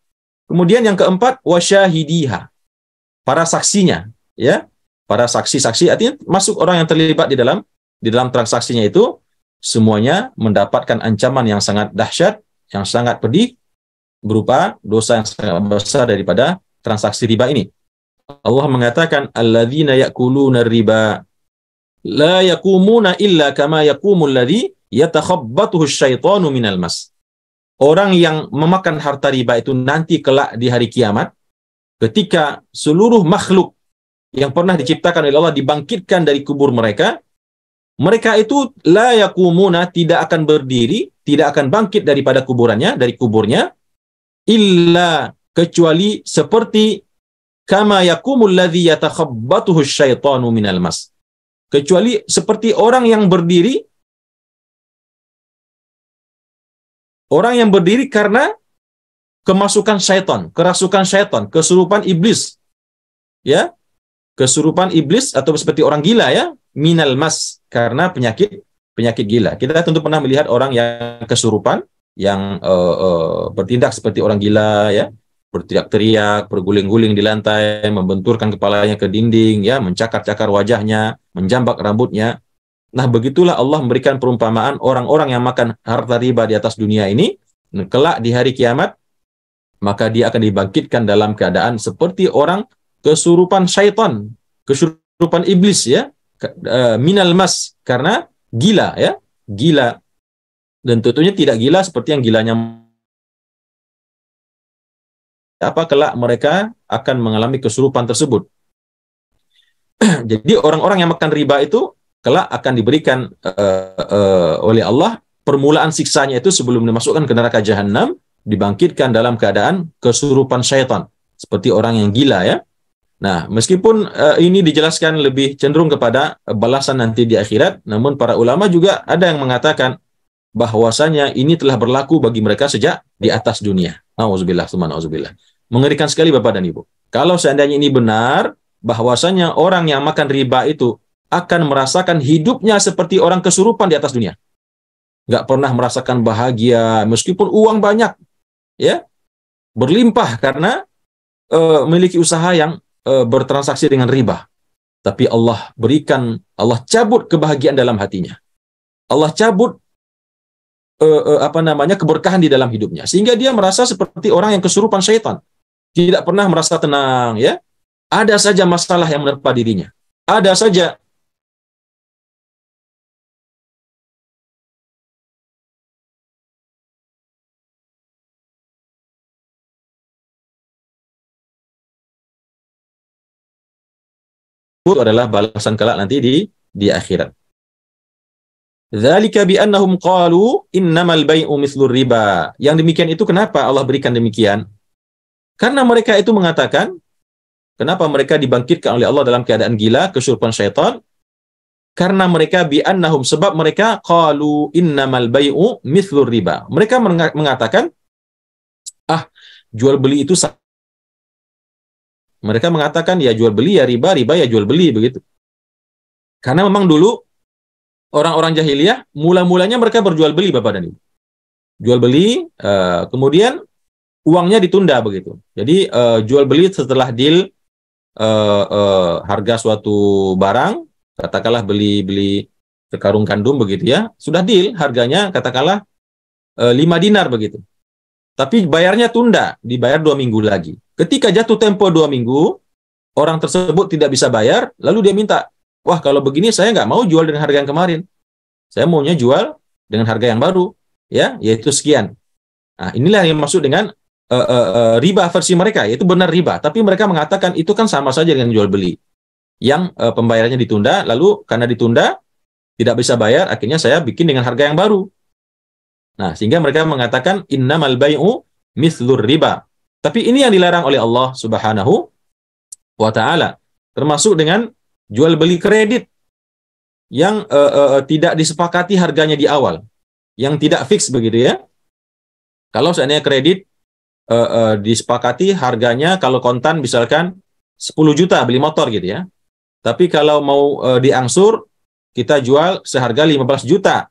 Kemudian yang keempat, wasyahidiha, para saksinya, ya. Para saksi-saksi artinya masuk orang yang terlibat di dalam transaksinya itu, semuanya mendapatkan ancaman yang sangat dahsyat, yang sangat pedih, berupa dosa yang sangat besar daripada transaksi riba ini. Allah mengatakan, alladzina ya'kuluna riba la yakumuna illa kama yakumul ladzi yatakhabbathu syaitanu minal mas. Orang yang memakan harta riba itu nanti kelak di hari kiamat, ketika seluruh makhluk yang pernah diciptakan oleh Allah dibangkitkan dari kubur mereka, mereka itu la yakumuna, tidak akan berdiri, tidak akan bangkit daripada kuburannya, dari kuburnya, illa, kecuali seperti kama yakumul ladzi yatakhabbathu syaitanu minal mas. Kecuali seperti orang yang berdiri karena kemasukan syaitan, kerasukan syaitan, kesurupan iblis. Ya, kesurupan iblis atau seperti orang gila ya, minal mas, karena penyakit gila. Kita tentu pernah melihat orang yang kesurupan, yang bertindak seperti orang gila ya, berteriak-teriak, berguling-guling di lantai, membenturkan kepalanya ke dinding ya, mencakar-cakar wajahnya, menjambak rambutnya. Nah, begitulah Allah memberikan perumpamaan orang-orang yang makan harta riba di atas dunia ini, kelak di hari kiamat, maka dia akan dibangkitkan dalam keadaan seperti orang kesurupan syaitan, kesurupan iblis ya, minal mas, karena gila ya, gila. Dan tentunya tidak gila seperti yang gilanya kelak mereka akan mengalami kesurupan tersebut. Jadi orang-orang yang makan riba itu kelak akan diberikan oleh Allah permulaan siksanya itu sebelum dimasukkan ke neraka jahanam, dibangkitkan dalam keadaan kesurupan syaitan, seperti orang yang gila ya. Nah, meskipun ini dijelaskan lebih cenderung kepada balasan nanti di akhirat, namun para ulama juga ada yang mengatakan bahwasanya ini telah berlaku bagi mereka sejak di atas dunia. Nauzubillah, tsumma nauzubillah. Mengerikan sekali Bapak dan Ibu. Kalau seandainya ini benar, bahwasanya orang yang makan riba itu akan merasakan hidupnya seperti orang kesurupan di atas dunia. Nggak pernah merasakan bahagia, meskipun uang banyak, ya, berlimpah karena memiliki usaha yang bertransaksi dengan riba. Tapi Allah cabut kebahagiaan dalam hatinya. Allah cabut keberkahan di dalam hidupnya, sehingga dia merasa seperti orang yang kesurupan syaitan, tidak pernah merasa tenang ya, ada saja masalah yang menerpa dirinya, ada saja itu adalah balasan kelak nanti di akhirat. Dzalika bi annahum qalu innamal bai'u mithlur riba. Yang demikian itu kenapa Allah berikan demikian? Karena mereka itu mengatakan, kenapa mereka dibangkitkan oleh Allah dalam keadaan gila, kesurupan syaitan? Karena mereka bi annahum, sebab mereka qalu innamal bai'u mithlur riba. Mereka mengatakan, jual beli itu sama. Mereka mengatakan ya jual beli ya riba, riba ya jual beli, begitu. Karena memang dulu orang-orang jahiliyah mula-mulanya mereka berjual beli Bapak dan Ibu. Jual beli, kemudian uangnya ditunda begitu. Jadi jual beli setelah deal harga suatu barang, katakanlah beli sekarung gandum begitu ya, sudah deal harganya katakanlah 5 dinar begitu. Tapi bayarnya tunda, dibayar 2 minggu lagi. Ketika jatuh tempo 2 minggu, orang tersebut tidak bisa bayar, lalu dia minta, wah kalau begini saya nggak mau jual dengan harga yang kemarin. Saya maunya jual dengan harga yang baru, ya, yaitu sekian. Nah, inilah yang maksud dengan riba versi mereka, yaitu benar riba. Tapi mereka mengatakan itu kan sama saja dengan jual beli, yang pembayarannya ditunda, lalu karena ditunda tidak bisa bayar, akhirnya saya bikin dengan harga yang baru. Nah, sehingga mereka mengatakan innamal bai'u mithlur riba. Tapi ini yang dilarang oleh Allah Subhanahu wa taala. Termasuk dengan jual beli kredit yang tidak disepakati harganya di awal, yang tidak fix begitu ya. Kalau seandainya kredit disepakati harganya kalau kontan misalkan 10 juta beli motor gitu ya. Tapi kalau mau diangsur, kita jual seharga 15 juta.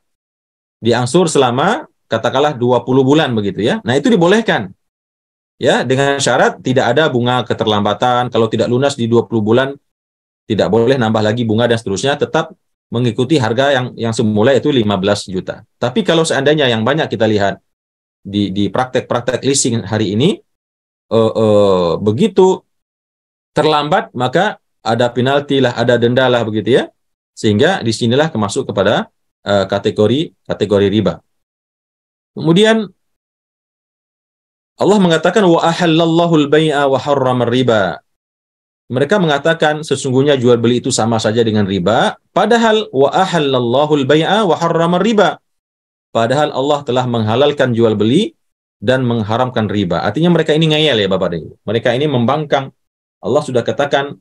Diangsur selama katakanlah 20 bulan begitu ya. Nah, itu dibolehkan. Ya, dengan syarat tidak ada bunga keterlambatan, kalau tidak lunas di 20 bulan tidak boleh nambah lagi bunga dan seterusnya, tetap mengikuti harga yang semula itu 15 juta. Tapi kalau seandainya yang banyak kita lihat di praktek-praktek leasing hari ini begitu terlambat maka ada penalti lah, ada denda lah begitu ya. Sehingga disinilah masuk kepada kategori riba. Kemudian Allah mengatakan wa ahallallahu al-bai'a wa harrama riba. Mereka mengatakan sesungguhnya jual beli itu sama saja dengan riba, padahal wa ahallallahu al-bai'a wa harrama riba. Padahal Allah telah menghalalkan jual beli dan mengharamkan riba. Artinya mereka ini ngeyel ya Bapak dan Ibu. Mereka ini membangkang. Allah sudah katakan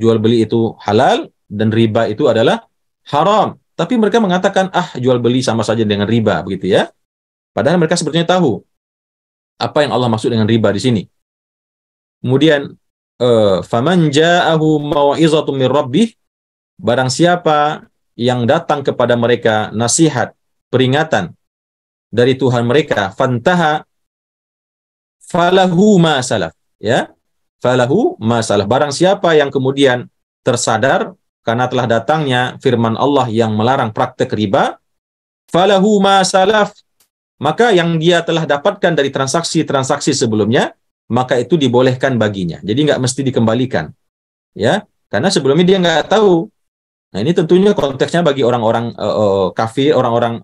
jual beli itu halal dan riba itu adalah haram. Tapi mereka mengatakan jual beli sama saja dengan riba begitu ya. Padahal mereka sebetulnya tahu apa yang Allah maksud dengan riba di sini. Kemudian faman ja'ahu mau'izatun min rabbih, barang siapa yang datang kepada mereka nasihat, peringatan dari Tuhan mereka, fantaha falahu ma salaf, ya. Falahu ma salaf. Barang siapa yang kemudian tersadar karena telah datangnya firman Allah yang melarang praktek riba, falahu ma salaf, maka yang dia telah dapatkan dari transaksi-transaksi sebelumnya, maka itu dibolehkan baginya. Jadi nggak mesti dikembalikan. Ya, karena sebelumnya dia nggak tahu. Nah, ini tentunya konteksnya bagi orang-orang kafir, orang-orang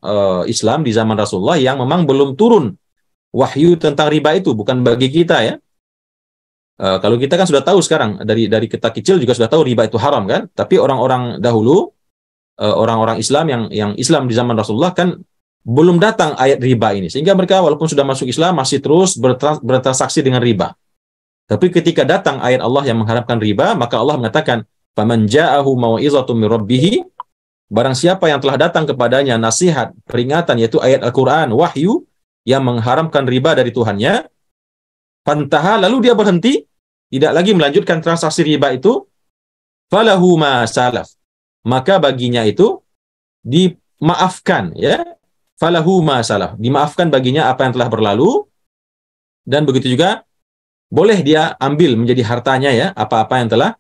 Islam di zaman Rasulullah yang memang belum turun wahyu tentang riba itu, bukan bagi kita ya. Kalau kita kan sudah tahu sekarang, dari kita kecil juga sudah tahu riba itu haram kan. Tapi orang-orang dahulu, orang-orang Islam yang Islam di zaman Rasulullah kan belum datang ayat riba ini. Sehingga mereka walaupun sudah masuk Islam masih terus bertransaksi dengan riba. Tapi ketika datang ayat Allah yang mengharamkan riba, maka Allah mengatakan, "Faman ja'ahu mau'izatun min rabbih", barang siapa yang telah datang kepadanya nasihat, peringatan, yaitu ayat Al-Qur'an, wahyu yang mengharamkan riba dari Tuhannya, fantaha, lalu dia berhenti, tidak lagi melanjutkan transaksi riba itu, falahu ma salaf, maka baginya itu dimaafkan ya. Falahu ma salaf, dimaafkan baginya apa yang telah berlalu, dan begitu juga boleh dia ambil menjadi hartanya ya apa-apa yang telah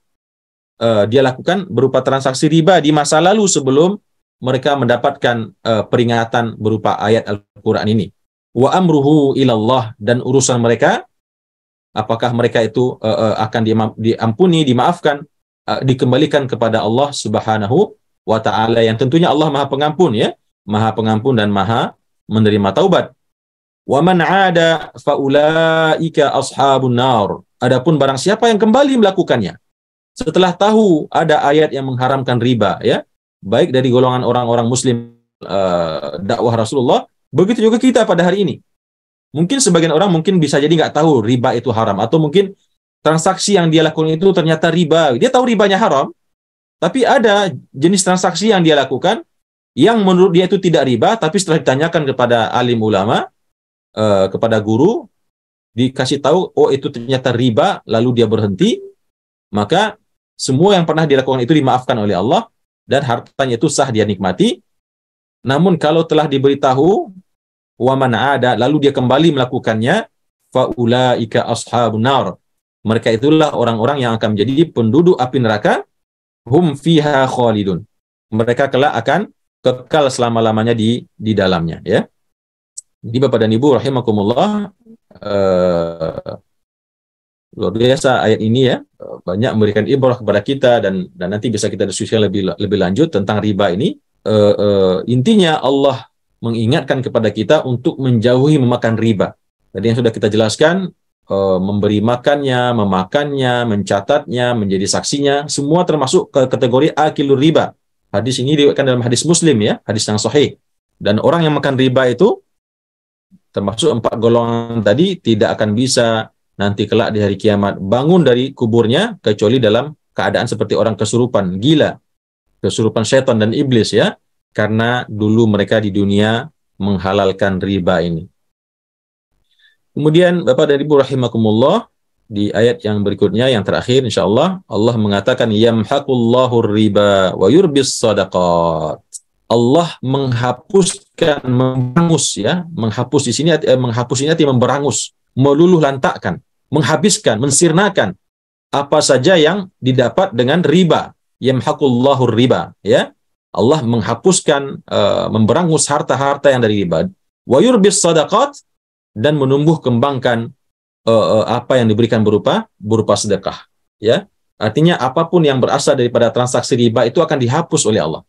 dia lakukan berupa transaksi riba di masa lalu sebelum mereka mendapatkan peringatan berupa ayat Al-Qur'an ini. Wa amruhu ilallah, dan urusan mereka apakah mereka itu akan diampuni, dimaafkan, dikembalikan kepada Allah Subhanahu wa taala, yang tentunya Allah Maha Pengampun ya. Maha Pengampun dan Maha menerima taubat. Wa man 'ada faulaika ashabun nar. Adapun barang siapa yang kembali melakukannya setelah tahu ada ayat yang mengharamkan riba ya, baik dari golongan orang-orang muslim dakwah Rasulullah, begitu juga kita pada hari ini. Mungkin sebagian orang mungkin bisa jadi nggak tahu riba itu haram, atau mungkin transaksi yang dia lakukan itu ternyata riba. Dia tahu ribanya haram, tapi ada jenis transaksi yang dia lakukan yang menurut dia itu tidak riba, tapi setelah ditanyakan kepada alim ulama, kepada guru, dikasih tahu, oh itu ternyata riba, lalu dia berhenti, maka semua yang pernah dilakukan itu dimaafkan oleh Allah, dan hartanya itu sah dia nikmati. Namun kalau telah diberitahu, wa man 'ada, lalu dia kembali melakukannya, faulaika ashabun nar, mereka itulah orang-orang yang akan menjadi penduduk api neraka, hum fiha khalidun, mereka kelak akan kekal selama-lamanya di dalamnya ya. Jadi Bapak dan Ibu rahimakumullah, luar biasa ayat ini ya, banyak memberikan ibrah kepada kita, dan nanti bisa kita diskusikan lebih lanjut tentang riba ini. Intinya Allah mengingatkan kepada kita untuk menjauhi memakan riba. Tadi yang sudah kita jelaskan, memberi makannya, memakannya, mencatatnya, menjadi saksinya, semua termasuk ke kategori akilur riba. Hadis ini diriwayatkan dalam hadis Muslim ya, hadis yang sahih. Dan orang yang makan riba itu termasuk 4 golongan tadi tidak akan bisa nanti kelak di hari kiamat bangun dari kuburnya kecuali dalam keadaan seperti orang kesurupan, gila, kesurupan setan dan iblis ya, karena dulu mereka di dunia menghalalkan riba ini. Kemudian Bapak dan Ibu rahimakumullah, di ayat yang berikutnya yang terakhir insyaallah Allah mengatakan yamhaqullahu riba wa yurbis shadaqat. Allah menghapuskan, memberangus ya, menghapus di sini menghapus ini artinya memberangus, meluluh lantakkan, menghabiskan, mensirnakan apa saja yang didapat dengan riba. Yamhaqullahu riba ya. Allah menghapuskan, memberangus harta-harta yang dari riba. Wa yurbis shadaqat, dan menumbuh kembangkan apa yang diberikan berupa sedekah ya. Artinya apapun yang berasal daripada transaksi riba itu akan dihapus oleh Allah.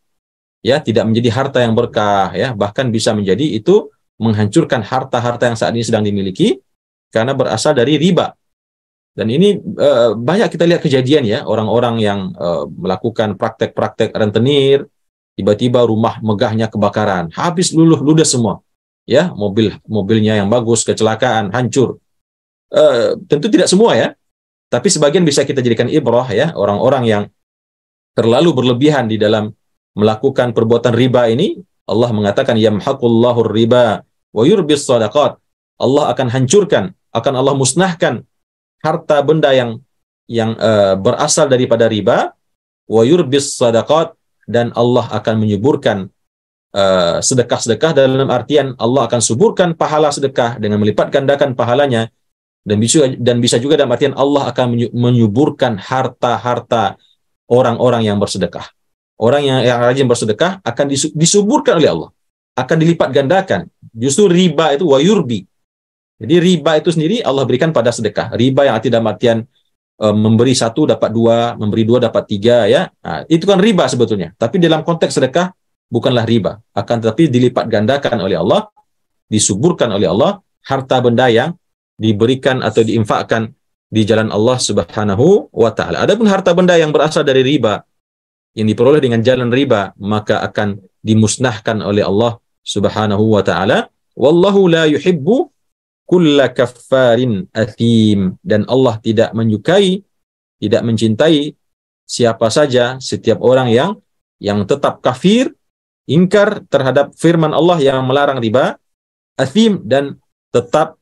Ya, tidak menjadi harta yang berkah ya, bahkan bisa menjadi itu menghancurkan harta-harta yang saat ini sedang dimiliki karena berasal dari riba. Dan ini banyak kita lihat kejadian ya, orang-orang yang melakukan praktek-praktek rentenir, tiba-tiba rumah megahnya kebakaran, habis ludes semua. Ya, mobilnya yang bagus kecelakaan, hancur. Tentu tidak semua ya, tapi sebagian bisa kita jadikan ibrah ya, orang-orang yang terlalu berlebihan di dalam melakukan perbuatan riba ini. Allah mengatakan yamhaqullahu riba wa yurbis shadaqat. Allah akan hancurkan, akan Allah musnahkan harta benda yang berasal daripada riba, wa yurbis shadaqat, dan Allah akan menyuburkan sedekah-sedekah, dalam artian Allah akan suburkan pahala sedekah dengan melipat gandakan pahalanya, dan bisa juga dalam artian Allah akan menyuburkan harta-harta orang-orang yang bersedekah. Orang yang rajin bersedekah akan disuburkan oleh Allah, akan dilipat gandakan. Justru riba itu wayurbi. Jadi riba itu sendiri Allah berikan pada sedekah. Riba yang dalam artian memberi 1 dapat 2, memberi 2 dapat 3 ya. Nah, itu kan riba sebetulnya. Tapi dalam konteks sedekah bukanlah riba, akan tetapi dilipat gandakan oleh Allah, disuburkan oleh Allah harta benda yang diberikan atau diinfakkan di jalan Allah Subhanahu wa taala. Adapun harta benda yang berasal dari riba, yang diperoleh dengan jalan riba, maka akan dimusnahkan oleh Allah Subhanahu wa taala. Wallahu la yuhibbu kulla kaffarin athim, dan Allah tidak menyukai, tidak mencintai siapa saja, setiap orang yang tetap kafir, ingkar terhadap firman Allah yang melarang riba, athim, dan tetap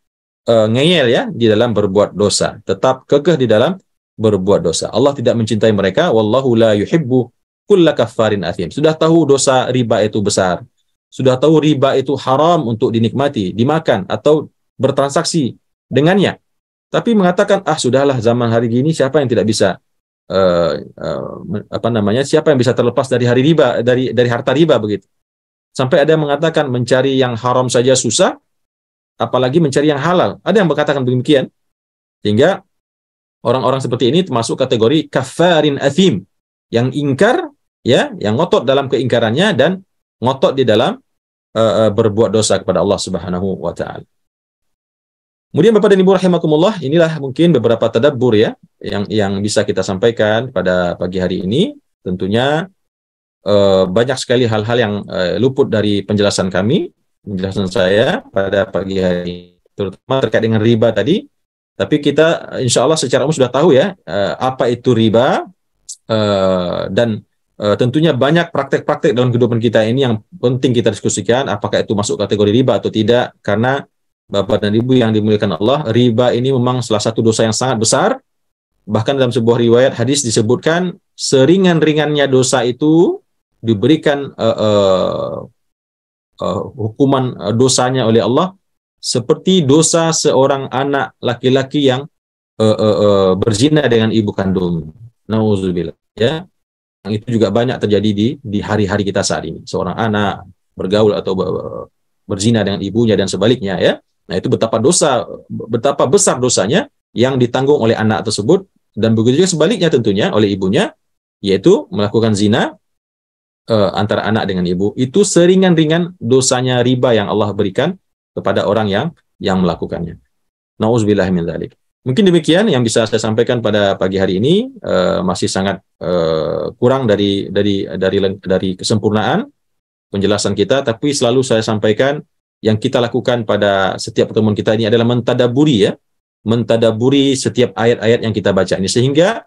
ngeyel ya di dalam berbuat dosa, tetap kekeh di dalam berbuat dosa. Allah tidak mencintai mereka. Wallahu la yuhibbu kulla kaffarin athim. Sudah tahu dosa riba itu besar, sudah tahu riba itu haram untuk dinikmati, dimakan atau bertransaksi dengannya, tapi mengatakan sudahlah, zaman hari gini siapa yang tidak bisa siapa yang bisa terlepas dari hari riba, dari harta riba begitu. Sampai ada yang mengatakan mencari yang haram saja susah, apalagi mencari yang halal. Ada yang berkatakan demikian. Sehingga orang-orang seperti ini termasuk kategori kaffarin athim, yang ingkar ya, yang ngotot dalam keingkarannya dan ngotot di dalam berbuat dosa kepada Allah Subhanahu wa taala. Kemudian Bapak dan Ibu rahimakumullah, inilah mungkin beberapa tadabbur ya yang bisa kita sampaikan pada pagi hari ini. Tentunya banyak sekali hal-hal yang luput dari penjelasan penjelasan saya pada pagi hari ini, terutama terkait dengan riba tadi. Tapi kita insya Allah secara umum sudah tahu ya apa itu riba, dan tentunya banyak praktek-praktek dalam kehidupan kita ini yang penting kita diskusikan, apakah itu masuk kategori riba atau tidak. Karena Bapak dan Ibu yang dimuliakan Allah, riba ini memang salah satu dosa yang sangat besar. Bahkan dalam sebuah riwayat hadis disebutkan, seringan-ringannya dosa itu diberikan hukuman dosanya oleh Allah seperti dosa seorang anak laki-laki yang berzina dengan ibu kandung. Nauzubillah ya. Yang itu juga banyak terjadi di hari-hari kita saat ini. Seorang anak bergaul atau berzina dengan ibunya dan sebaliknya ya. Nah, itu betapa besar dosanya yang ditanggung oleh anak tersebut, dan begitu juga sebaliknya tentunya oleh ibunya, yaitu melakukan zina antara anak dengan ibu itu seringan-ringan dosanya riba yang Allah berikan kepada orang yang melakukannya. Nauzubillah min dzalik. Mungkin demikian yang bisa saya sampaikan pada pagi hari ini. Masih sangat kurang dari kesempurnaan penjelasan kita, tapi selalu saya sampaikan yang kita lakukan pada setiap pertemuan kita ini adalah mentadaburi setiap ayat-ayat yang kita baca ini, sehingga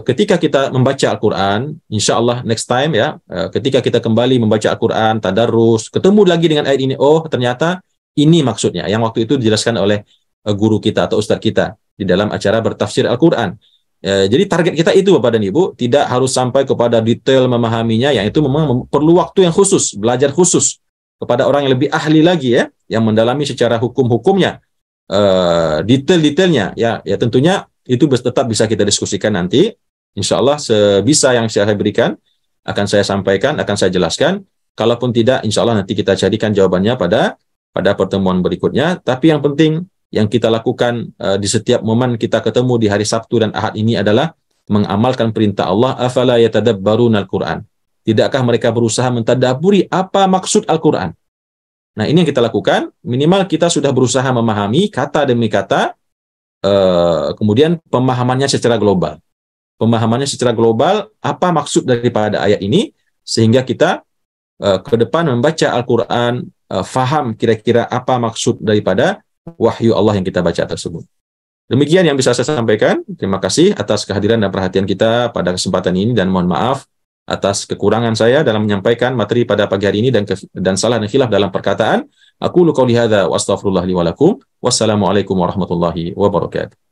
ketika kita membaca Al-Quran, insya Allah next time ya, ketika kita kembali membaca Al-Quran, tadarus, ketemu lagi dengan ayat ini, oh ternyata ini maksudnya, yang waktu itu dijelaskan oleh guru kita atau ustadz kita di dalam acara bertafsir Al-Quran. Jadi target kita itu Bapak dan Ibu, tidak harus sampai kepada detail memahaminya, yang itu memang perlu waktu yang khusus, belajar khusus kepada orang yang lebih ahli lagi ya, yang mendalami secara hukum-hukumnya, detail-detailnya ya tentunya itu tetap bisa kita diskusikan nanti. Insya Allah sebisa yang saya berikan akan saya sampaikan, akan saya jelaskan. Kalaupun tidak, insya Allah nanti kita carikan jawabannya pada pertemuan berikutnya. Tapi yang penting yang kita lakukan di setiap momen kita ketemu di hari Sabtu dan Ahad ini adalah mengamalkan perintah Allah, afala yatadabbaruna al-Quran. Tidakkah mereka berusaha mentadaburi apa maksud Al-Quran? Nah, ini yang kita lakukan. Minimal kita sudah berusaha memahami kata demi kata, kemudian pemahamannya secara global. Pemahamannya secara global, apa maksud daripada ayat ini, sehingga kita ke depan membaca Al-Quran, faham kira-kira apa maksud daripada wahyu Allah yang kita baca tersebut. Demikian yang bisa saya sampaikan. Terima kasih atas kehadiran dan perhatian kita pada kesempatan ini, dan mohon maaf atas kekurangan saya dalam menyampaikan materi pada pagi hari ini dan salah dan khilaf dalam perkataan. Aku qouli hadza wa astaghfirullah li wa lakum. Wassalamualaikum warahmatullahi wabarakatuh.